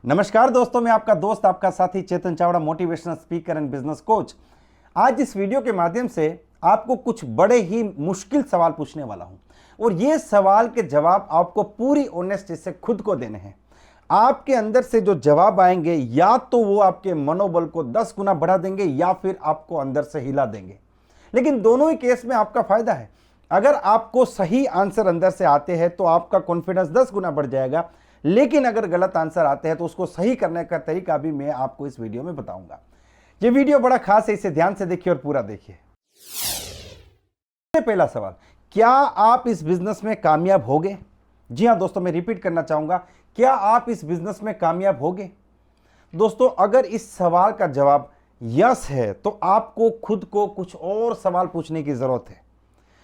नमस्कार दोस्तों, मैं आपका दोस्त आपका साथी Chetan Chavda, motivational speaker and business coach. आज इस वीडियो के माध्यम से आपको कुछ बड़े ही मुश्किल सवाल पूछने वाला हूं और ये सवाल के जवाब आपको पूरी ऑनेस्टी से खुद को देने हैं। आपके अंदर से जो जवाब आएंगे या तो वो आपके मनोबल को 10 गुना बढ़ा देंगे या फिर आपको अंदर से हिला देंगे, लेकिन दोनों ही केस में आपका फायदा है। अगर आपको सही आंसर अंदर से आते हैं तो आपका कॉन्फिडेंस 10 गुना बढ़ जाएगा, लेकिन अगर गलत आंसर आते हैं तो उसको सही करने का तरीका भी मैं आपको इस वीडियो में बताऊंगा। ये वीडियो बड़ा खास है, इसे ध्यान से देखिए और पूरा देखिए। पहला सवाल, क्या आप इस बिजनेस में कामयाब होगे? जी हां दोस्तों, मैं रिपीट करना चाहूंगा, क्या आप इस बिजनेस में कामयाब होगे? दोस्तों, अगर इस सवाल का जवाब यस है तो आपको खुद को कुछ और सवाल पूछने की जरूरत है।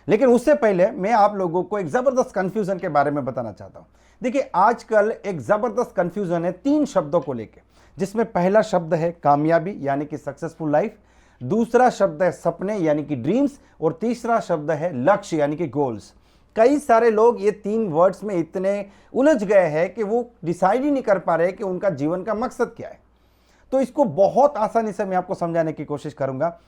लेकिन उससे पहले मैं आप लोगों को एक जबरदस्त कंफ्यूजन के बारे में बताना चाहता हूं। देखिए, आजकल एक जबरदस्त कंफ्यूजन है 3 शब्दों को लेकर, जिसमें पहला शब्द है कामयाबी यानी कि सक्सेसफुल लाइफ, दूसरा शब्द है सपने यानी कि ड्रीम्स, और तीसरा शब्द है लक्ष्य यानी कि गोल्स। कई सारे लोग ये 3 वर्ड्स में इतने उलझ गए हैं कि वो डिसाइड ही नहीं कर पा रहे कि उनका जीवन का मकसद क्या है। तो इसको बहुत आसानी से मैं आपको समझाने की कोशिश करूंगा।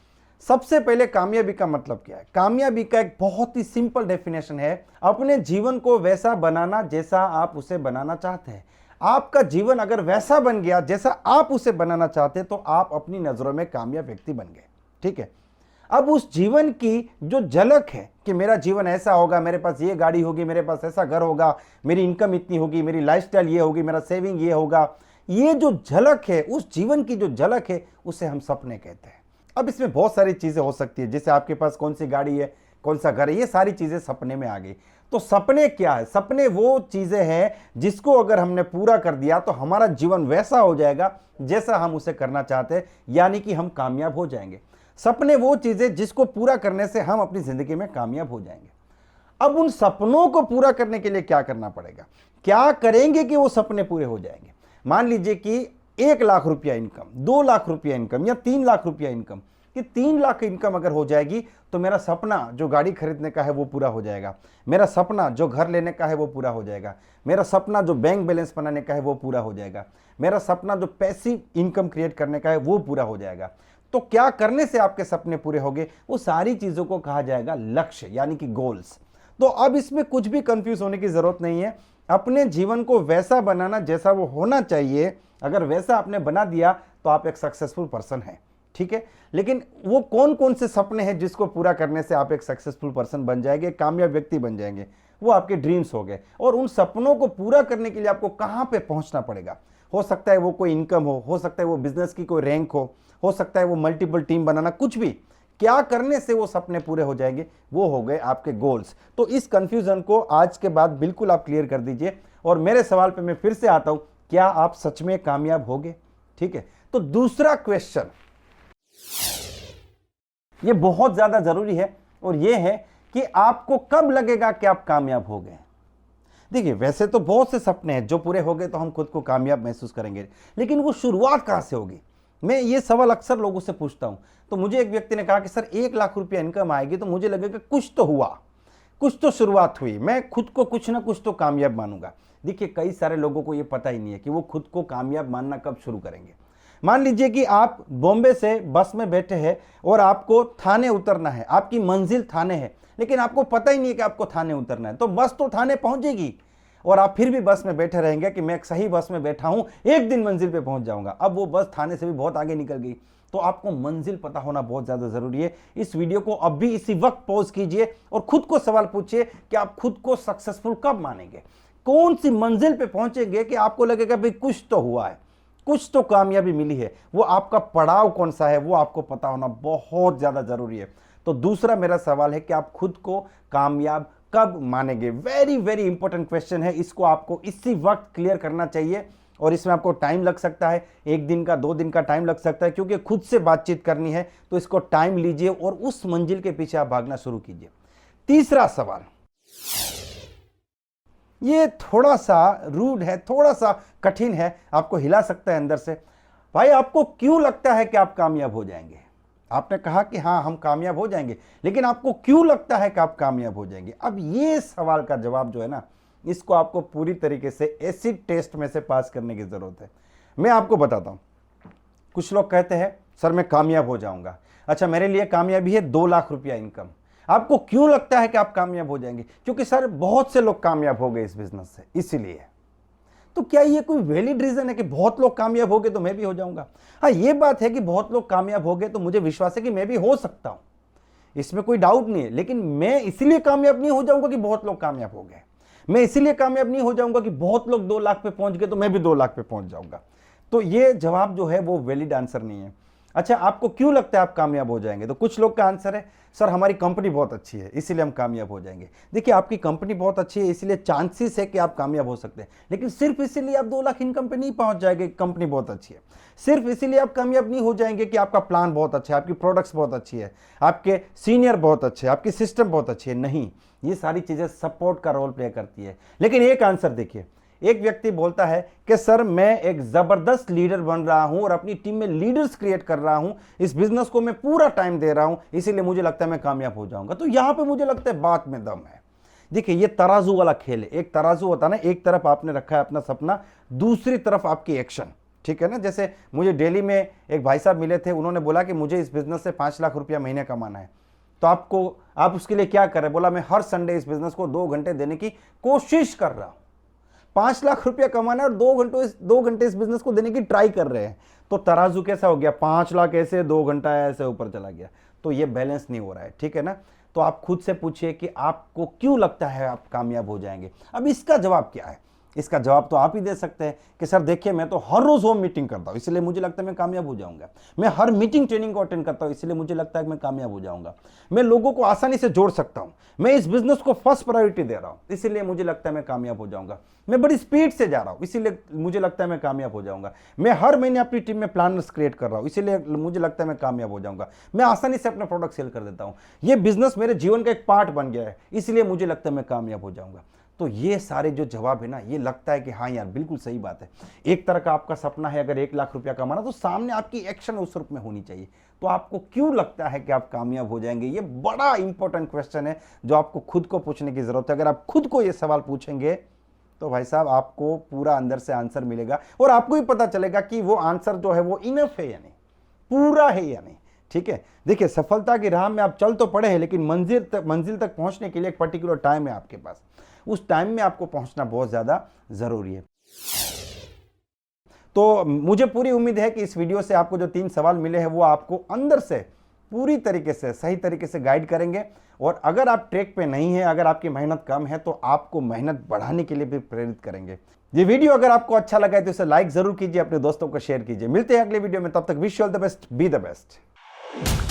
सबसे पहले, कामयाबी का मतलब क्या है? कामयाबी का एक बहुत ही सिंपल डेफिनेशन है, अपने जीवन को वैसा बनाना जैसा आप उसे बनाना चाहते हैं। आपका जीवन अगर वैसा बन गया जैसा आप उसे बनाना चाहते हैं तो आप अपनी नजरों में कामयाब व्यक्ति बन गए। ठीक है, अब उस जीवन की जो झलक है कि मेरा जीवन ऐसा होगा, मेरे पास ये गाड़ी होगी, मेरे पास ऐसा घर होगा, मेरी इनकम इतनी होगी, मेरी लाइफस्टाइल ये होगी, मेरा सेविंग ये होगा, ये जो झलक है, उस जीवन की जो झलक है, उसे हम सपने कहते हैं। अब इसमें बहुत सारी चीजें हो सकती है, जैसे आपके पास कौन सी गाड़ी है, कौन सा घर है, ये सारी चीजें सपने में आ गई। तो सपने क्या है? सपने वो चीजें हैं जिसको अगर हमने पूरा कर दिया तो हमारा जीवन वैसा हो जाएगा जैसा हम उसे करना चाहते हैं, यानी कि हम कामयाब हो जाएंगे। सपने वो चीजें जिसको पूरा करने से हम अपनी जिंदगी में कामयाब हो जाएंगे। अब उन सपनों को पूरा करने के लिए क्या करना पड़ेगा? क्या करेंगे कि वो सपने पूरे हो जाएंगे? मान लीजिए कि 1 लाख रुपया इनकम, 2 लाख रुपया इनकम या 3 लाख रुपया इनकम, कि 3 लाख इनकम अगर हो जाएगी तो मेरा सपना जो गाड़ी खरीदने का है वो पूरा हो जाएगा, मेरा सपना जो घर लेने का है वो पूरा हो जाएगा, मेरा सपना जो बैंक बैलेंस बनाने का है वो पूरा हो जाएगा, मेरा सपना जो पैसिव इनकम क्रिएट करने का है वो पूरा हो जाएगा। तो क्या करने से आपके सपने पूरे होंगे? वो सारी चीजों को कहा जाएगा लक्ष्य यानी कि गोल्स। तो अब इसमें कुछ भी कंफ्यूज होने की जरूरत नहीं है। अपने जीवन को वैसा बनाना जैसा वो होना चाहिए, अगर वैसा आपने बना दिया तो आप एक सक्सेसफुल पर्सन हैं। ठीक है, लेकिन वो कौन कौन से सपने हैं जिसको पूरा करने से आप एक सक्सेसफुल पर्सन बन जाएंगे, कामयाब व्यक्ति बन जाएंगे? वो आपके ड्रीम्स हो गए। और उन सपनों को पूरा करने के लिए आपको कहां पे पहुंचना पड़ेगा? हो सकता है वो कोई इनकम हो सकता है वो बिजनेस की कोई रैंक हो सकता है वो मल्टीपल टीम बनाना, कुछ भी। क्या करने से वो सपने पूरे हो जाएंगे? वो हो गए आपके गोल्स। तो इस कंफ्यूजन को आज के बाद बिल्कुल आप क्लियर कर दीजिए। और मेरे सवाल पे मैं फिर से आता हूं, क्या आप सच में कामयाब होगे? ठीक है, तो दूसरा क्वेश्चन ये बहुत ज्यादा जरूरी है, और ये है कि आपको कब लगेगा कि आप कामयाब हो गए। देखिए, वैसे तो बहुत से सपने हैं जो पूरे हो गए तो हम खुद को कामयाब महसूस करेंगे, लेकिन वो शुरुआत कहां से होगी? मैं ये सवाल अक्सर लोगों से पूछता हूं। तो मुझे एक व्यक्ति ने कहा कि सर 1 लाख रुपया इनकम आएगी तो मुझे लगेगा कुछ तो हुआ, कुछ तो शुरुआत हुई, मैं खुद को कुछ ना कुछ तो कामयाब मानूंगा। देखिए, कई सारे लोगों को यह पता ही नहीं है कि वो खुद को कामयाब मानना कब शुरू करेंगे। मान लीजिए कि आप बॉम्बे से बस में बैठे हैं और आपको थाने उतरना है, आपकी मंजिल थाने है, लेकिन आपको पता ही नहीं है कि आपको थाने उतरना है। तो बस तो थाने पहुंचेगी और आप फिर भी बस में बैठे रहेंगे कि मैं एक सही बस में बैठा हूं, एक दिन मंजिल पे पहुंच जाऊंगा। अब वो बस थाने से भी बहुत आगे निकल गई। तो आपको मंजिल पता होना बहुत ज्यादा जरूरी है। इस वीडियो को अब भी इसी वक्त पॉज कीजिए और खुद को सवाल पूछिए कि आप खुद को सक्सेसफुल कब मानेंगे, कौन सी मंजिल पे पहुंचेंगे कि आपको लगेगा भाई कुछ तो हुआ है, कुछ तो कामयाबी मिली है। वो आपका पड़ाव कौन सा है वो आपको पता होना बहुत ज्यादा जरूरी है। तो दूसरा मेरा सवाल है कि आप खुद को कामयाब कब मानेंगे? वेरी वेरी इंपॉर्टेंट क्वेश्चन है, इसको आपको इसी वक्त क्लियर करना चाहिए। और इसमें आपको टाइम लग सकता है, 1 दिन का 2 दिन का टाइम लग सकता है, क्योंकि खुद से बातचीत करनी है। तो इसको टाइम लीजिए और उस मंजिल के पीछे आप भागना शुरू कीजिए। तीसरा सवाल, ये थोड़ा सा रूड है, थोड़ा सा कठिन है, आपको हिला सकता है अंदर से। भाई, आपको क्यों लगता है कि आप कामयाब हो जाएंगे? आपने कहा कि हाँ हम कामयाब हो जाएंगे, लेकिन आपको क्यों लगता है कि आप कामयाब हो जाएंगे? अब ये सवाल का जवाब जो है ना, इसको आपको पूरी तरीके से एसिड टेस्ट में से पास करने की जरूरत है। मैं आपको बताता हूँ, कुछ लोग कहते हैं सर मैं कामयाब हो जाऊंगा। अच्छा, मेरे लिए कामयाबी है 2 लाख रुपया इनकम। आपको क्यों लगता है कि आप कामयाब हो जाएंगे? क्योंकि सर बहुत से लोग कामयाब हो गए इस बिजनेस से, इसीलिए। तो क्या ये कोई वैलिड रीजन है कि बहुत लोग कामयाब हो गए तो मैं भी हो जाऊंगा? हाँ, ये बात है कि बहुत लोग कामयाब हो गए तो मुझे विश्वास है कि मैं भी हो सकता हूं, इसमें कोई डाउट नहीं है। लेकिन मैं इसलिए कामयाब नहीं हो जाऊंगा कि बहुत लोग कामयाब हो गए। मैं इसीलिए कामयाब नहीं हो जाऊंगा कि बहुत लोग 2 लाख पे पहुंच गए तो मैं भी 2 लाख पे पहुंच जाऊंगा। तो ये जवाब जो है वो वैलिड आंसर नहीं है। अच्छा, आपको क्यों लगता है आप कामयाब हो जाएंगे? तो कुछ लोग का आंसर है सर हमारी कंपनी बहुत अच्छी है इसीलिए हम कामयाब हो जाएंगे। देखिए, आपकी कंपनी बहुत अच्छी है इसलिए चांसेस है कि आप कामयाब हो सकते हैं, लेकिन सिर्फ इसीलिए आप 2 लाख इनकम पे नहीं पहुंच जाएंगे। कंपनी बहुत अच्छी है, सिर्फ इसीलिए आप कामयाब नहीं हो जाएंगे कि आपका प्लान बहुत अच्छा है, आपकी प्रोडक्ट्स बहुत अच्छी है, आपके सीनियर बहुत अच्छे, आपकी सिस्टम बहुत अच्छी है। नहीं, ये सारी चीजें सपोर्ट का रोल प्ले करती है। लेकिन एक आंसर देखिए, एक व्यक्ति बोलता है कि सर मैं एक जबरदस्त लीडर बन रहा हूं और अपनी टीम में लीडर्स क्रिएट कर रहा हूं, इस बिजनेस को मैं पूरा टाइम दे रहा हूं, इसीलिए मुझे लगता है मैं कामयाब हो जाऊंगा। तो यहां पे मुझे लगता है बात में दम है। देखिए, ये तराजू वाला खेल है। एक तराजू होता है ना, एक तरफ आपने रखा है अपना सपना, दूसरी तरफ आपकी एक्शन, ठीक है ना। जैसे मुझे दिल्ली में एक भाई साहब मिले थे, उन्होंने बोला कि मुझे इस बिजनेस से 5 लाख रुपया महीने कमाना है, तो आप उसके लिए क्या करें? बोला मैं हर संडे इस बिजनेस को 2 घंटे देने की कोशिश कर रहा हूं। 5 लाख रुपया कमाना है और 2 घंटे इस बिजनेस को देने की ट्राई कर रहे हैं। तो तराजू कैसा हो गया? 5 लाख ऐसे, 2 घंटा ऐसे ऊपर चला गया। तो ये बैलेंस नहीं हो रहा है, ठीक है ना। तो आप खुद से पूछिए कि आपको क्यों लगता है आप कामयाब हो जाएंगे। अब इसका जवाब क्या है? इसका जवाब तो आप ही दे सकते हैं कि सर देखिए, मैं तो हर रोज होम मीटिंग करता हूं इसलिए मुझे लगता है मैं कामयाब हो जाऊंगा। मैं हर मीटिंग ट्रेनिंग को अटेंड करता हूं इसलिए मुझे लगता है कि मैं कामयाब हो जाऊंगा। मैं लोगों को आसानी से जोड़ सकता हूं, मैं इस बिजनेस को फर्स्ट प्रायोरिटी दे रहा हूं इसीलिए मुझे लगता है मैं कामयाब हो जाऊंगा। मैं बड़ी स्पीड से जा रहा हूं इसीलिए मुझे लगता है मैं कामयाब हो जाऊंगा। मैं हर महीने अपनी टीम में प्लानर्स क्रिएट कर रहा हूं इसीलिए मुझे लगता है मैं कामयाब हो जाऊंगा। मैं आसानी से अपना प्रोडक्ट सेल कर देता हूं, ये बिजनेस मेरे जीवन का एक पार्ट बन गया है इसलिए मुझे लगता है मैं कामयाब हो जाऊंगा। तो ये सारे जो जवाब है ना, ये लगता है कि हाँ यार बिल्कुल सही बात है। एक तरह का आपका सपना है अगर 1 लाख रुपया कमाना, तो सामने आपकी एक्शन उस रूप में होनी चाहिए। तो आपको क्यों लगता है कि आप कामयाब हो जाएंगे? ये बड़ा इंपॉर्टेंट क्वेश्चन है जो आपको खुद को पूछने की जरूरत है। अगर आप खुद को ये सवाल पूछेंगे तो भाई साहब आपको पूरा अंदर से आंसर मिलेगा और आपको ही पता चलेगा कि वो आंसर जो है वो इनफ है या नहीं, पूरा है या नहीं, ठीक है। देखिए, सफलता की राह में आप चल तो पड़े हैं लेकिन मंजिल तक पहुंचने के लिए एक पर्टिकुलर टाइम है आपके पास। उस टाइम में आपको पहुंचना बहुत ज्यादा जरूरी है। तो मुझे पूरी उम्मीद है कि इस वीडियो से आपको जो 3 सवाल मिले हैं वो आपको अंदर से पूरी तरीके से सही तरीके से गाइड करेंगे। और अगर आप ट्रैक पे नहीं है, अगर आपकी मेहनत कम है, तो आपको मेहनत बढ़ाने के लिए भी प्रेरित करेंगे। ये वीडियो अगर आपको अच्छा लगा है तो इसे लाइक जरूर कीजिए, अपने दोस्तों को शेयर कीजिए। मिलते हैं अगले वीडियो में, तब तक wish you all the best, be the best.